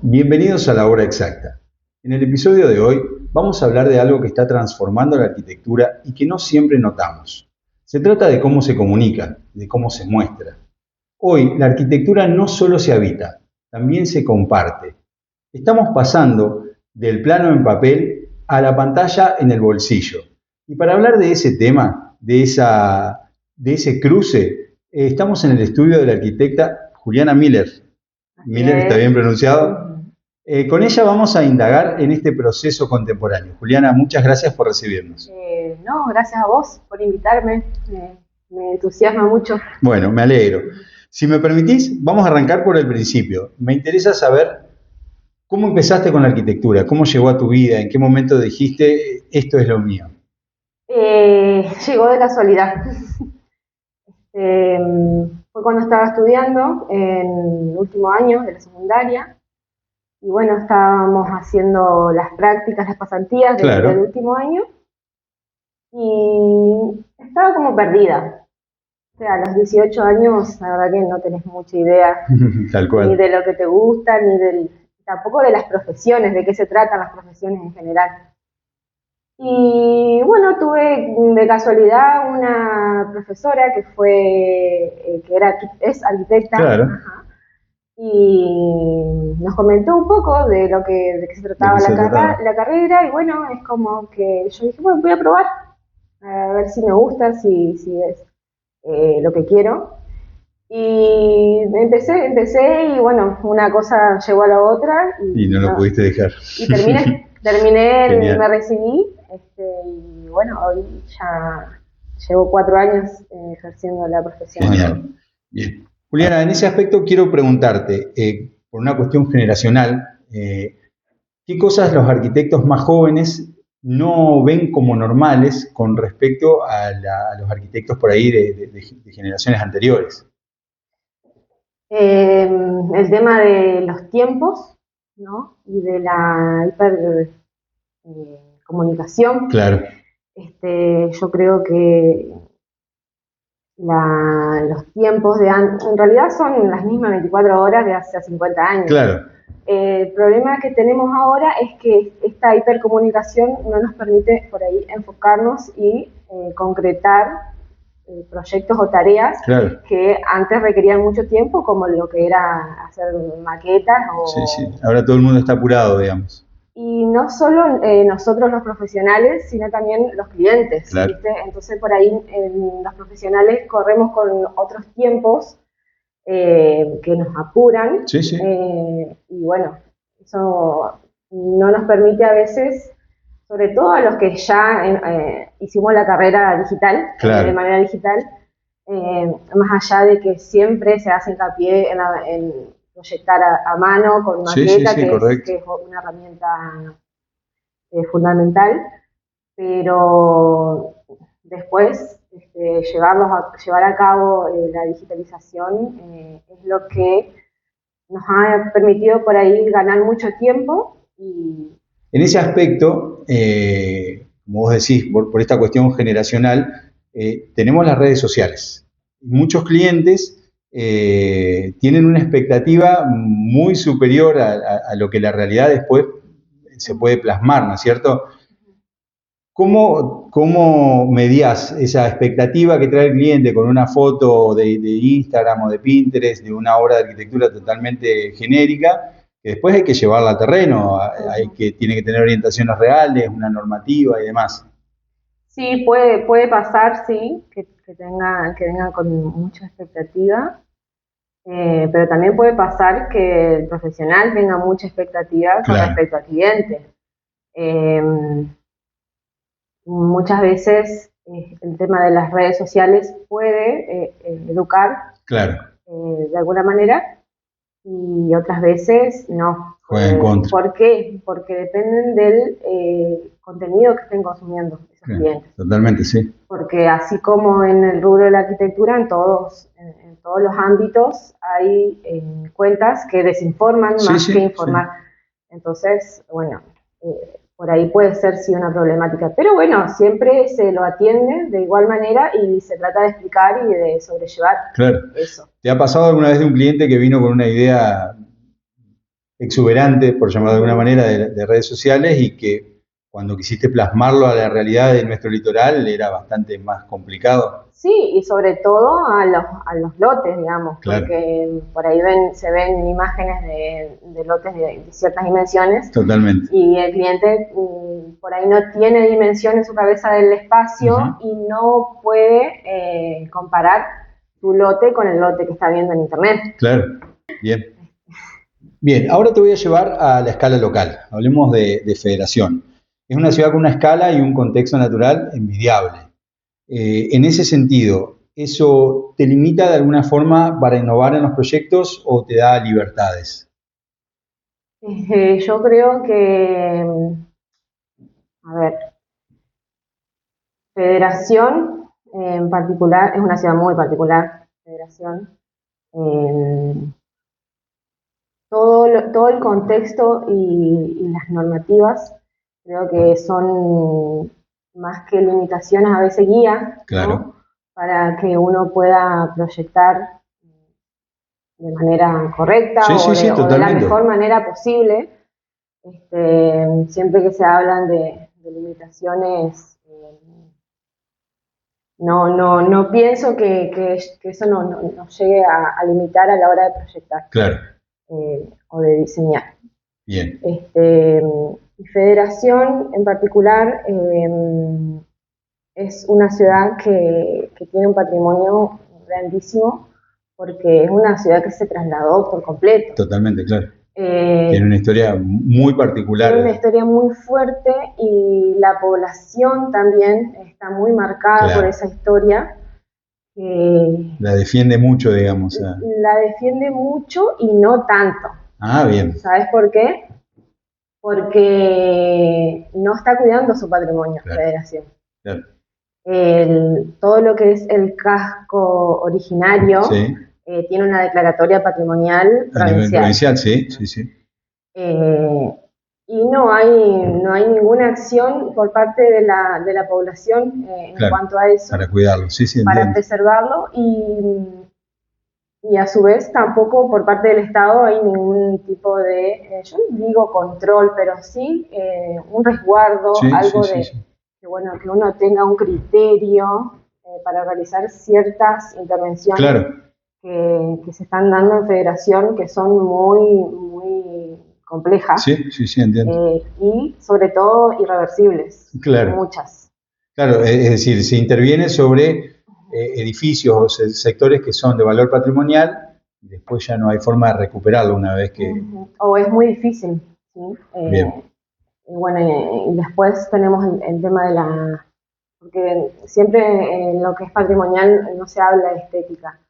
Bienvenidos a La Hora Exacta. En el episodio de hoy vamos a hablar de algo que está transformando la arquitectura y que no siempre notamos. Se trata de cómo se comunica, de cómo se muestra. Hoy la arquitectura no solo se habita, también se comparte. Estamos pasando del plano en papel a la pantalla en el bolsillo. Y para hablar de ese tema, de ese cruce, estamos en el estudio de la arquitecta Juliana Miller. Miller, ¿está bien pronunciado? Con ella vamos a indagar en este proceso contemporáneo. Juliana, muchas gracias por recibirnos. No, gracias a vos por invitarme. Me entusiasma mucho. Bueno, me alegro. Si me permitís, vamos a arrancar por el principio. Me interesa saber cómo empezaste con la arquitectura, cómo llegó a tu vida, en qué momento dijiste, esto es lo mío. Llegó de casualidad. Fue cuando estaba estudiando en el último año de la secundaria. Y bueno, estábamos haciendo las prácticas, las pasantías del último año. Y estaba como perdida. O sea, a los 18 años, la verdad que no tenés mucha idea. Tal cual. Ni de lo que te gusta, tampoco de las profesiones, de qué se tratan las profesiones en general. Y bueno, tuve de casualidad una profesora que es arquitecta. Claro. Ajá, y nos comentó un poco de qué se trataba la carrera, y bueno, es como que yo dije, bueno, voy a probar, a ver si me gusta, si es lo que quiero. Y empecé y bueno, una cosa llegó a la otra. Y no lo pudiste dejar. Y terminé, me recibí, y bueno, hoy ya llevo 4 años ejerciendo la profesión. Genial, bien. Juliana, en ese aspecto quiero preguntarte, por una cuestión generacional, ¿qué cosas los arquitectos más jóvenes no ven como normales con respecto a los arquitectos por ahí de generaciones anteriores? El tema de los tiempos, ¿no? Y de la hipercomunicación. Claro. Yo creo que los tiempos en realidad son las mismas 24 horas de hace 50 años. Claro. El problema que tenemos ahora es que esta hipercomunicación no nos permite por ahí enfocarnos y concretar proyectos o tareas que antes requerían mucho tiempo, como lo que era hacer maquetas. Sí. Ahora todo el mundo está apurado, digamos. Y no solo nosotros los profesionales, sino también los clientes, claro. ¿viste? Entonces por ahí los profesionales corremos con otros tiempos que nos apuran. Sí. Y bueno, eso no nos permite a veces, sobre todo a los que ya hicimos la carrera digital, de manera digital, más allá de que siempre se hace hincapié en proyectar a mano con maqueta, que es una herramienta fundamental, pero después llevar a cabo la digitalización es lo que nos ha permitido por ahí ganar mucho tiempo. En ese aspecto, como vos decís, por esta cuestión generacional, tenemos las redes sociales. Muchos clientes tienen una expectativa muy superior a lo que la realidad después se puede plasmar, ¿no es cierto? ¿Cómo medías esa expectativa que trae el cliente con una foto de Instagram o de Pinterest, de una obra de arquitectura totalmente genérica, que después hay que llevarla a terreno, tiene que tener orientaciones reales, una normativa y demás? Sí, puede pasar, sí, que venga con mucha expectativa, pero también puede pasar que el profesional tenga mucha expectativa con respecto al cliente. Muchas veces el tema de las redes sociales puede educar de alguna manera, y otras veces no. Juega en contra. ¿Por qué? Porque dependen del contenido que estén consumiendo esos clientes. Totalmente, sí. Porque así como en el rubro de la arquitectura, en todos los ámbitos hay cuentas que desinforman más que informar. Entonces, bueno, por ahí puede ser sí una problemática. Pero bueno, siempre se lo atiende de igual manera y se trata de explicar y de sobrellevar eso. ¿Te ha pasado alguna vez de un cliente que vino con una idea exuberante, por llamarlo de alguna manera, de redes sociales y que cuando quisiste plasmarlo a la realidad de nuestro litoral era bastante más complicado. Sí, y sobre todo a los lotes, digamos, claro. Porque por ahí se ven imágenes de lotes de ciertas dimensiones. Totalmente. Y el cliente por ahí no tiene dimensión en su cabeza del espacio y no puede comparar su lote con el lote que está viendo en internet. Claro, bien. Bien, ahora te voy a llevar a la escala local. Hablemos de Federación. Es una ciudad con una escala y un contexto natural envidiable. En ese sentido, ¿eso te limita de alguna forma para innovar en los proyectos o te da libertades? Yo creo que, a ver, Federación en particular, es una ciudad muy particular, Federación. Todo el contexto y las normativas creo que son más que limitaciones, a veces guías, claro, ¿no? Para que uno pueda proyectar de manera correcta o de la mejor manera posible. Siempre que se hablan de limitaciones, no pienso que eso nos llegue a limitar a la hora de proyectar. Claro. O de diseñar. Bien. Federación en particular es una ciudad que tiene un patrimonio grandísimo porque es una ciudad que se trasladó por completo. Totalmente, claro. Tiene una historia muy particular. Tiene una historia muy fuerte y la población también está muy marcada por esa historia. La defiende mucho, digamos. La defiende mucho y no tanto. Ah, bien. ¿Sabes por qué? Porque no está cuidando su patrimonio, claro. Federación. Claro. Todo lo que es el casco originario tiene una declaratoria patrimonial provincial. Sí. Y no hay ninguna acción por parte de la población en cuanto a eso. Para cuidarlo, para preservarlo y a su vez tampoco por parte del Estado hay ningún tipo de, yo no digo control, pero sí un resguardo, algo que bueno, que uno tenga un criterio para realizar ciertas intervenciones que se están dando en Federación que son muy complejas. Sí, entiendo. Y sobre todo irreversibles. Claro. Muchas. Claro, es decir, se interviene sobre edificios o sectores que son de valor patrimonial y después ya no hay forma de recuperarlo una vez que... O es muy difícil, ¿sí? Bien. Y bueno, y después tenemos el tema de la... Porque siempre en lo que es patrimonial no se habla de estética,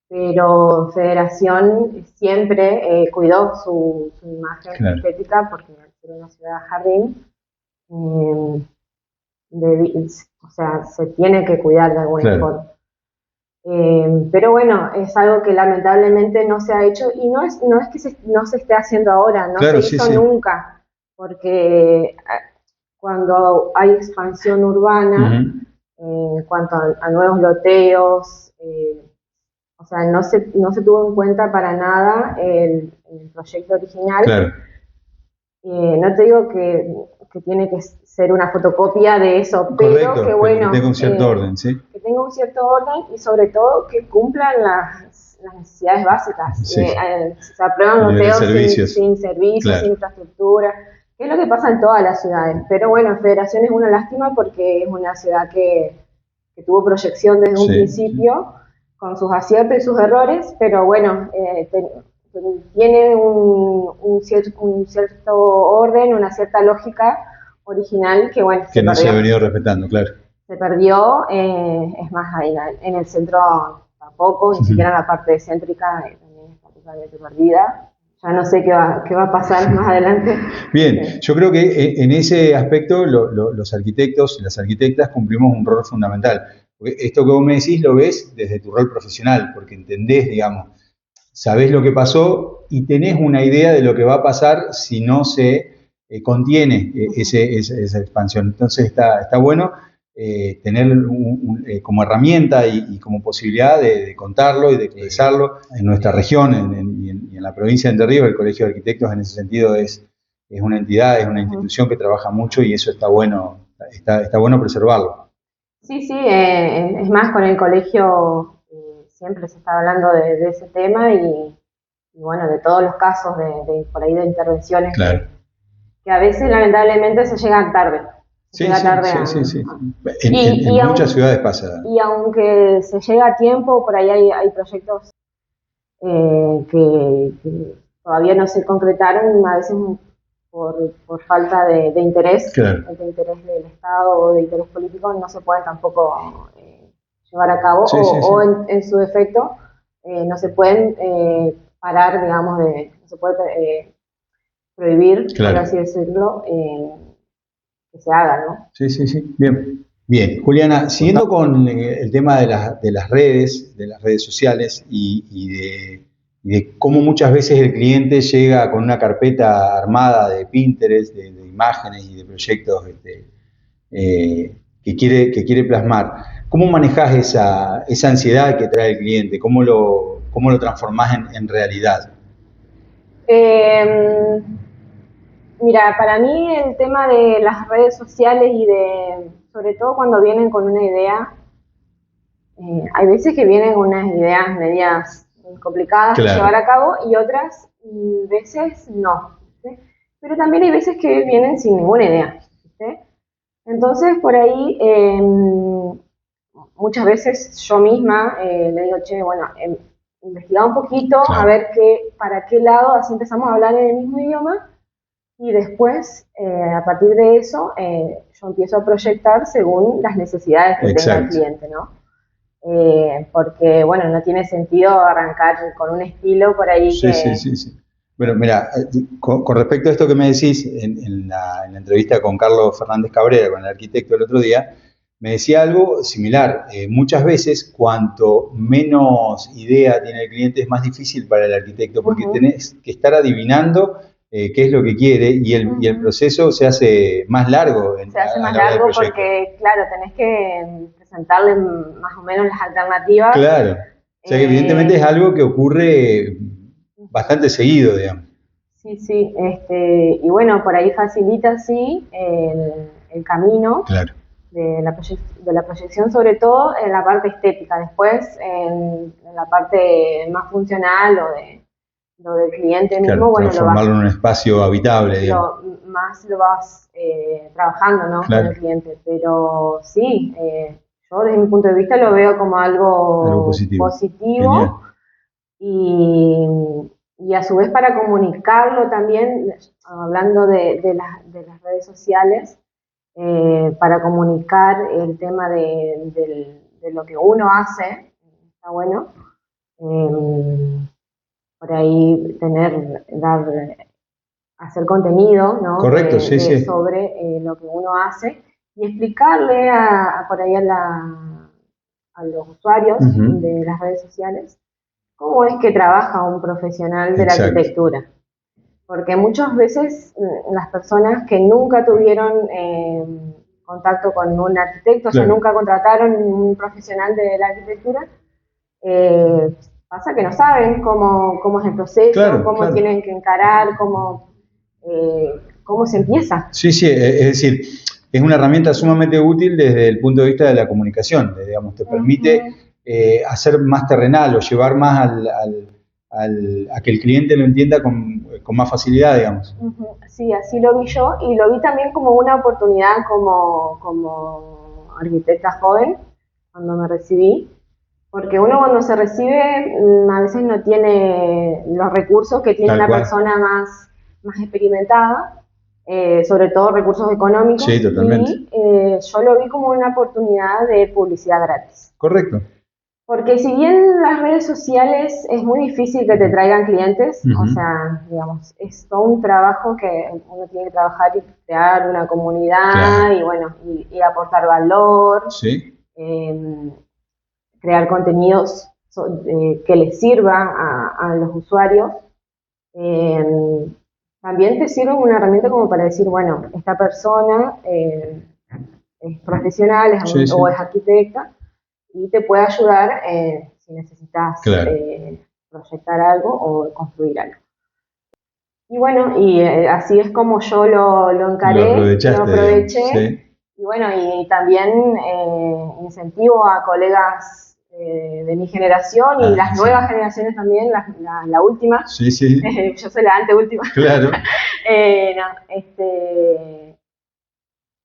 pero Federación siempre cuidó su imagen estética porque al ser una ciudad jardín, o sea, se tiene que cuidar de alguna forma. Pero bueno, es algo que lamentablemente no se ha hecho y no es que no se esté haciendo ahora, no se hizo nunca, porque cuando hay expansión urbana, en cuanto a nuevos loteos, o sea, no se tuvo en cuenta para nada el proyecto original. Claro. No te digo que tiene que ser una fotocopia de eso, pero que bueno, que tenga un cierto orden, ¿sí? Que tenga un cierto orden y sobre todo que cumplan las necesidades básicas. Se aprueban loteos sin servicios, sin infraestructura, que es lo que pasa en todas las ciudades. Pero bueno, Federación es una lástima porque es una ciudad que tuvo proyección desde un principio, con sus aciertos y sus errores, pero bueno, tiene un cierto orden, una cierta lógica original que bueno, que no se ha venido respetando, claro. Se perdió, es más, ahí en el centro tampoco, ni siquiera en la parte céntrica también está totalmente perdida. Ya no sé qué va a pasar más adelante. Bien, yo creo que en ese aspecto los arquitectos y las arquitectas cumplimos un rol fundamental. Porque esto que vos me decís lo ves desde tu rol profesional, porque entendés, digamos, sabés lo que pasó y tenés una idea de lo que va a pasar si no se contiene esa expansión. Entonces está bueno tener como herramienta y como posibilidad de contarlo y de expresarlo en nuestra región y en la provincia de Entre Ríos, el Colegio de Arquitectos en ese sentido es una entidad, es una institución que trabaja mucho y eso está bueno preservarlo. Sí, es más, con el colegio siempre se está hablando de ese tema y bueno, de todos los casos por ahí de intervenciones claro. que a veces lamentablemente se llegan tarde. Sí. En muchas ciudades pasa. Y aunque se llega a tiempo, por ahí hay proyectos que todavía no se concretaron, a veces por falta de interés, claro. de interés del Estado o de interés político, no se pueden tampoco llevar a cabo, o en su defecto no se pueden parar, digamos, no se puede prohibir, claro. por así decirlo, que se haga, ¿no? Sí, bien. Juliana, siguiendo con el tema de las redes sociales y de cómo muchas veces el cliente llega con una carpeta armada de Pinterest, de imágenes y de proyectos que quiere plasmar. ¿Cómo manejás esa ansiedad que trae el cliente? ¿Cómo lo transformás en realidad? Mira, para mí el tema de las redes sociales y sobre todo cuando vienen con una idea, hay veces que vienen con unas ideas medias complicadas de llevar a cabo y otras veces no, ¿sí? Pero también hay veces que vienen sin ninguna idea, ¿sí? Entonces por ahí muchas veces yo misma le digo, che, bueno, investiga un poquito, a ver para qué lado, así empezamos a hablar en el mismo idioma. Y después, a partir de eso, yo empiezo a proyectar según las necesidades que tenga el cliente, ¿no? Porque, bueno, no tiene sentido arrancar con un estilo por ahí Sí. Bueno, mira, con respecto a esto que me decís, en la entrevista con Carlos Fernández Cabrera, con el arquitecto el otro día, me decía algo similar. Muchas veces, cuanto menos idea tiene el cliente, es más difícil para el arquitecto, porque tenés que estar adivinando qué es lo que quiere y el proceso se hace más largo. Se hace más largo porque, claro, tenés que presentarle más o menos las alternativas. Claro, o sea que evidentemente es algo que ocurre bastante seguido, digamos. Sí, y bueno, por ahí facilita, sí, el camino. Claro. De la proyección, sobre todo en la parte estética. Después, en la parte más funcional o lo del cliente mismo, claro, bueno, transformarlo en un espacio habitable, digamos. Más lo vas trabajando, ¿no? Claro. Con el cliente. Pero sí, yo desde mi punto de vista lo veo como algo positivo y a su vez para comunicarlo también, hablando de las redes sociales, para comunicar el tema de lo que uno hace, está bueno. Por ahí hacer contenido, ¿no? Correcto, sí. Sobre lo que uno hace y explicarle por ahí a los usuarios de las redes sociales cómo es que trabaja un profesional de la arquitectura. Porque muchas veces las personas que nunca tuvieron contacto con un arquitecto, o sea, nunca contrataron un profesional de la arquitectura, pasa que no saben cómo es el proceso, cómo tienen que encarar, cómo se empieza. Sí, es decir, es una herramienta sumamente útil desde el punto de vista de la comunicación, digamos, te permite hacer más terrenal o llevar más a que el cliente lo entienda con más facilidad, digamos. Sí, así lo vi yo y lo vi también como una oportunidad como arquitecta joven cuando me recibí, porque uno cuando se recibe a veces no tiene los recursos que tiene una persona más experimentada, sobre todo recursos económicos. Sí, totalmente. Y yo lo vi como una oportunidad de publicidad gratis. Correcto. Porque si bien las redes sociales es muy difícil que te traigan clientes, o sea, digamos, es todo un trabajo que uno tiene que trabajar y crear una comunidad y bueno, y aportar valor, crear contenidos que les sirva a los usuarios. También te sirve una herramienta como para decir, bueno, esta persona es profesional o es arquitecta, y te puede ayudar si necesitas proyectar algo o construir algo. Y bueno, y así es como yo lo encaré, lo aproveché. Sí. Y bueno, y también incentivo a colegas de mi generación y las nuevas generaciones también, la última. Sí, sí. Yo soy la anteúltima. Claro.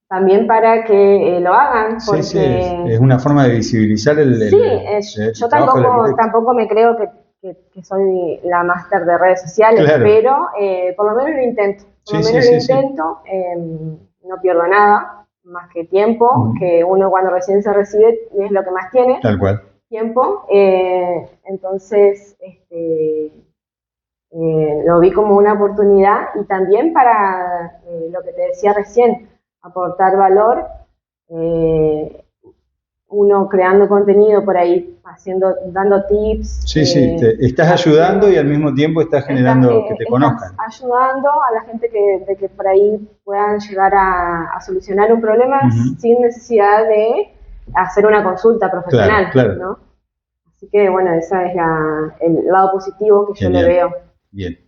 También para que lo hagan, porque... Sí, es una forma de visibilizar yo tampoco me creo que soy la máster de redes sociales, claro. Pero por lo menos lo intento. No pierdo nada, más que tiempo, que uno cuando recién se recibe es lo que más tiene. Tal cual. Tiempo. Entonces, lo vi como una oportunidad y también para lo que te decía recién, aportar valor, uno creando contenido por ahí, dando tips. Sí, estás ayudando y al mismo tiempo estás generando que te conozcan. Ayudando a la gente de que por ahí puedan llegar a solucionar un problema sin necesidad de hacer una consulta profesional, claro. ¿No? Así que bueno, ese es el lado positivo que yo le veo. Bien.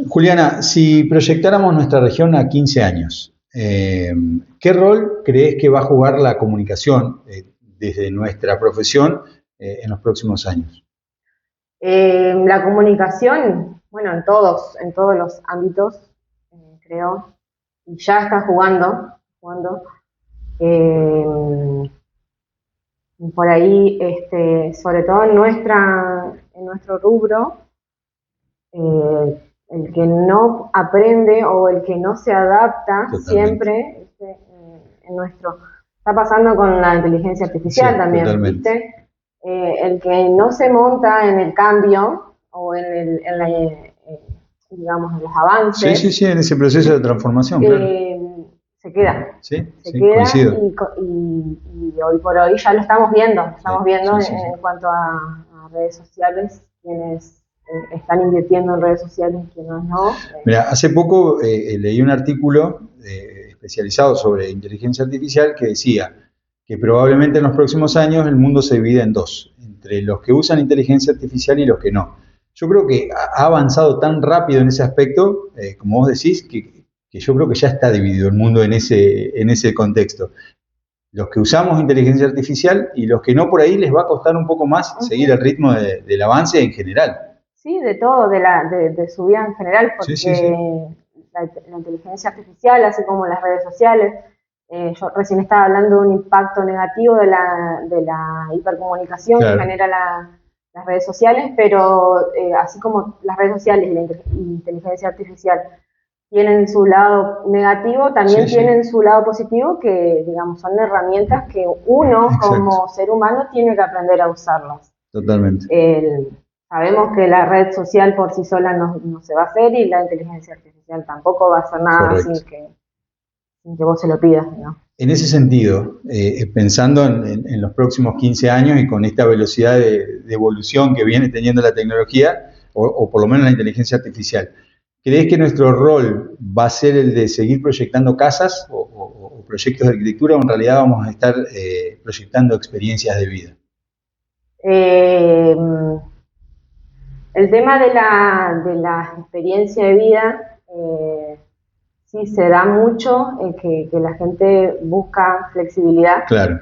Juliana, si proyectáramos nuestra región a 15 años, ¿qué rol crees que va a jugar la comunicación desde nuestra profesión en los próximos años? La comunicación, bueno, en todos los ámbitos, creo, y ya está jugando. Por ahí, sobre todo en nuestro rubro, el que no aprende o el que no se adapta siempre, está pasando con la inteligencia artificial también, totalmente. ¿Viste? El que no se monta en el cambio o digamos, en los avances. Sí, en ese proceso de transformación, claro. Se queda. Se queda y hoy por hoy ya lo estamos viendo. En cuanto a redes sociales, quienes están invirtiendo en redes sociales y quienes no. Mira, hace poco leí un artículo especializado sobre inteligencia artificial que decía que probablemente en los próximos años el mundo se divide en dos, entre los que usan inteligencia artificial y los que no. Yo creo que ha avanzado tan rápido en ese aspecto, como vos decís, que yo creo que ya está dividido el mundo en ese contexto. Los que usamos inteligencia artificial y los que no, por ahí les va a costar un poco más seguir el ritmo del avance en general. Sí, de todo, de su vida en general, porque la inteligencia artificial, así como las redes sociales, yo recién estaba hablando de un impacto negativo de la hipercomunicación que genera las redes sociales, pero así como las redes sociales y la inteligencia artificial tienen su lado negativo, también tienen su lado positivo, que digamos son herramientas que uno como ser humano tiene que aprender a usarlas. Totalmente. Sabemos que la red social por sí sola no se va a hacer y la inteligencia artificial tampoco va a hacer nada sin que vos se lo pidas, ¿no? En ese sentido, pensando en los próximos 15 años y con esta velocidad de evolución que viene teniendo la tecnología, o por lo menos la inteligencia artificial, ¿crees que nuestro rol va a ser el de seguir proyectando casas o proyectos de arquitectura, o en realidad vamos a estar proyectando experiencias de vida? El tema de la experiencia de vida, sí se da mucho que la gente busca flexibilidad. Claro.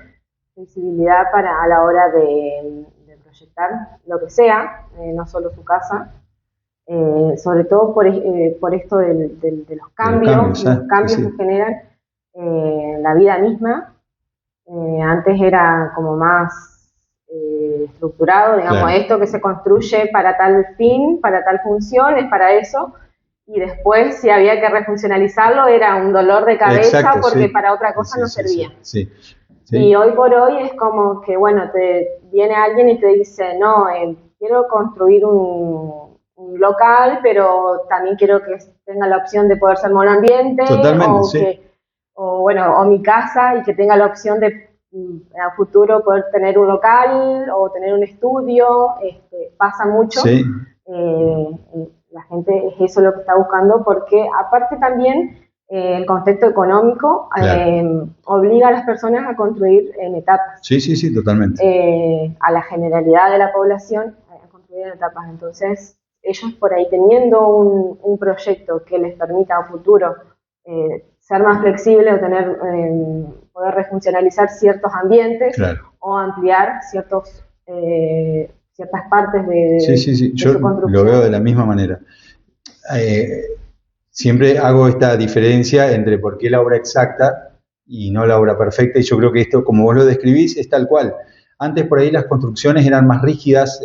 Flexibilidad a la hora de proyectar lo que sea, no solo su casa. Sobre todo por esto de los cambios que generan la vida misma. Antes era como más estructurado, digamos, esto que se construye para tal fin, para tal función, es para eso, y después si había que refuncionalizarlo era un dolor de cabeza porque para otra cosa no servía. Y hoy por hoy es como que, bueno, te viene alguien y te dice, no, quiero construir un local, pero también quiero que tenga la opción de poder ser monoambiente, o mi casa, y que tenga la opción de a futuro poder tener un local o tener un estudio. Pasa mucho. La gente es eso lo que está buscando, porque aparte también el contexto económico obliga a las personas a construir en etapas. Sí, totalmente. A la generalidad de la población a construir construir en etapas. Entonces, ellos por ahí teniendo un proyecto que les permita a futuro ser más flexible o tener, poder refuncionalizar ciertos ambientes, claro, o ampliar ciertas partes de Yo su construcción. Lo veo de la misma manera. Siempre hago esta diferencia entre por qué la obra exacta y no la obra perfecta, y yo creo que esto, como vos lo describís, es tal cual. Antes por ahí las construcciones eran más rígidas,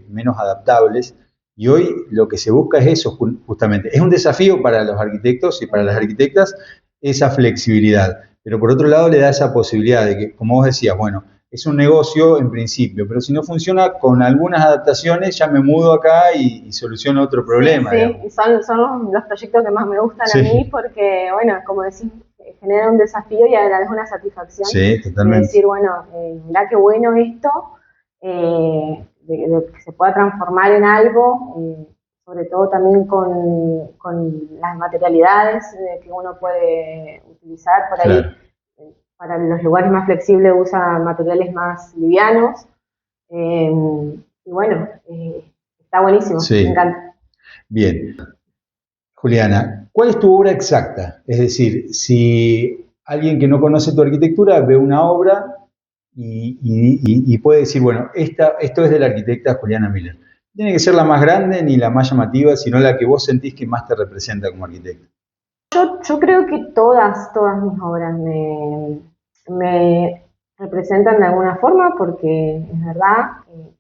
menos adaptables, y hoy lo que se busca es eso, justamente. Es un desafío para los arquitectos y para las arquitectas esa flexibilidad, pero por otro lado le da esa posibilidad de que, como vos decías, bueno, es un negocio en principio, pero si no funciona, con algunas adaptaciones ya me mudo acá y soluciono otro problema. Sí, son los proyectos que más me gustan a mí porque, bueno, como decís, genera un desafío y a la vez una satisfacción. Sí, totalmente. De decir, bueno, mirá qué bueno esto, de que se pueda transformar en algo, sobre todo también con las materialidades que uno puede utilizar por ahí. Claro. Para los lugares más flexibles usa materiales más livianos. Y bueno, está buenísimo, sí, me encanta. Bien. Juliana, ¿cuál es tu obra exacta? Es decir, si alguien que no conoce tu arquitectura ve una obra y puede decir, bueno, esto es de la arquitecta Juliana Miller. Tiene que ser la más grande ni la más llamativa, sino la que vos sentís que más te representa como arquitecta. Yo creo que todas mis obras me representan de alguna forma, porque es verdad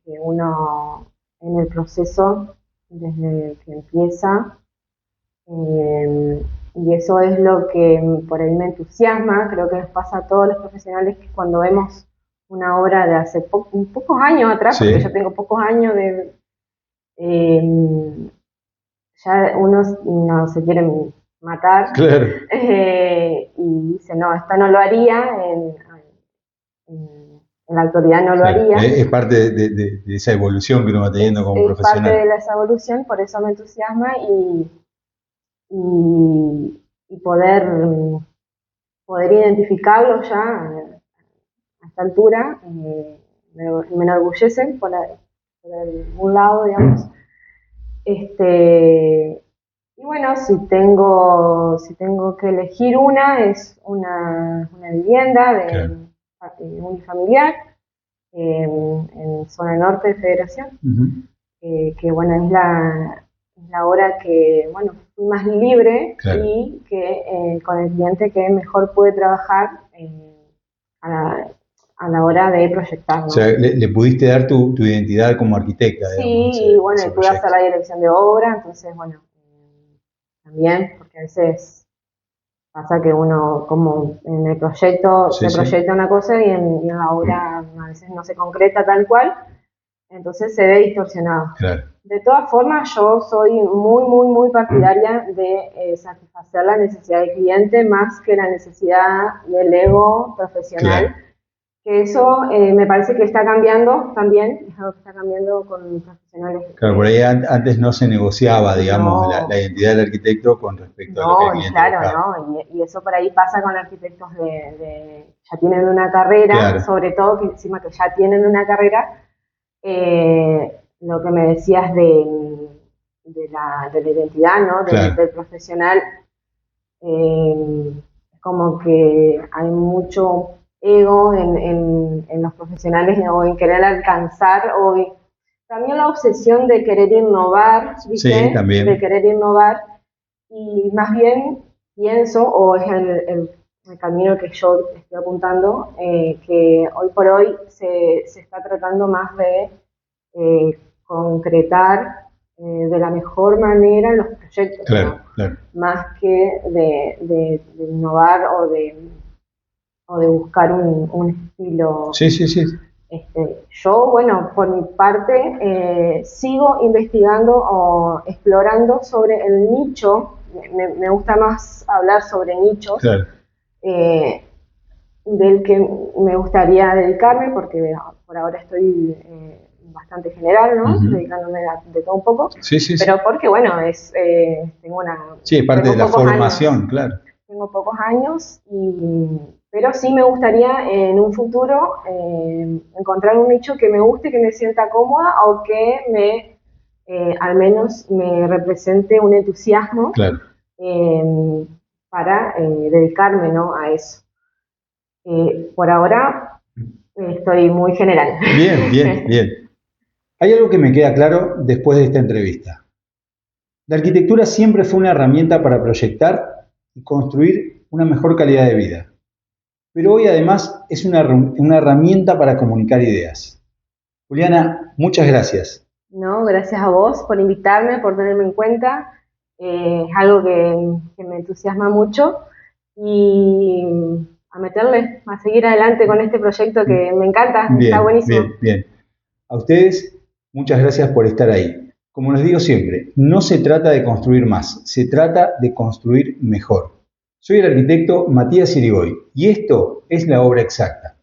que uno en el proceso, desde que empieza, y eso es lo que por ahí me entusiasma. Creo que nos pasa a todos los profesionales que cuando vemos una obra de hace pocos años atrás, sí, porque yo tengo pocos años ya uno no se quiere matar, claro, y dice, no, esto no lo haría, en la actualidad no lo haría. Es parte de esa evolución que uno va teniendo como profesional. Es parte de esa evolución, por eso me entusiasma y poder identificarlo ya a esta altura, me enorgullece por algún lado, digamos. Y bueno, si tengo que elegir es una vivienda claro, unifamiliar en zona norte de Federación, que bueno, es la hora que, bueno, fui más libre, claro, y que con el cliente que mejor pude trabajar a la hora de proyectar, ¿no? O sea, le pudiste dar tu identidad como arquitecta. Sí, digamos, y bueno, pude hacer la dirección de obra, entonces, bueno, también, porque a veces pasa que uno, como en el proyecto, se proyecta una cosa y en la obra a veces no se concreta tal cual, entonces se ve distorsionado. Claro. De todas formas, yo soy muy partidaria de satisfacer la necesidad del cliente más que la necesidad del ego profesional. Claro. Que eso me parece que está cambiando también, es algo que está cambiando con profesionales. Claro, por ahí antes no se negociaba, digamos, no, la identidad del arquitecto con respecto a lo que el cliente claro, buscaba. No, y eso por ahí pasa con arquitectos ya tienen una carrera, claro, sobre todo que encima que ya tienen una carrera, lo que me decías de la identidad, ¿no? Claro. Del profesional, como que hay mucho ego en los profesionales, o en querer alcanzar, o también la obsesión de querer innovar, ¿viste? Sí, también. De querer innovar, y más bien pienso, o es el camino que yo estoy apuntando, que hoy por hoy se está tratando más de concretar de la mejor manera los proyectos, claro, ¿no? Claro. Más que de innovar o de buscar un estilo. Sí. Yo, bueno, por mi parte, sigo investigando o explorando sobre el nicho. Me gusta más hablar sobre nichos, claro, del que me gustaría dedicarme, porque por ahora estoy bastante general, ¿no? Dedicándome de todo un poco. Sí. Pero porque, bueno, tengo parte de la formación, años, claro. Tengo pocos años Pero sí me gustaría en un futuro encontrar un nicho que me guste, que me sienta cómoda o que al menos me represente un entusiasmo Claro. para dedicarme, ¿no?, a eso. Por ahora estoy muy general. Bien, bien, bien. Hay algo que me queda claro después de esta entrevista. La arquitectura siempre fue una herramienta para proyectar y construir una mejor calidad de vida. Pero hoy además es una herramienta para comunicar ideas. Juliana, muchas gracias. No, gracias a vos por invitarme, por tenerme en cuenta. Es algo que me entusiasma mucho y a meterle, a seguir adelante con este proyecto que me encanta, está Bien, buenísimo. bien, bien. A ustedes, muchas gracias por estar ahí. Como les digo siempre, no se trata de construir más, se trata de construir mejor. Soy el arquitecto Matías Irigoy y esto es La Obra Exacta.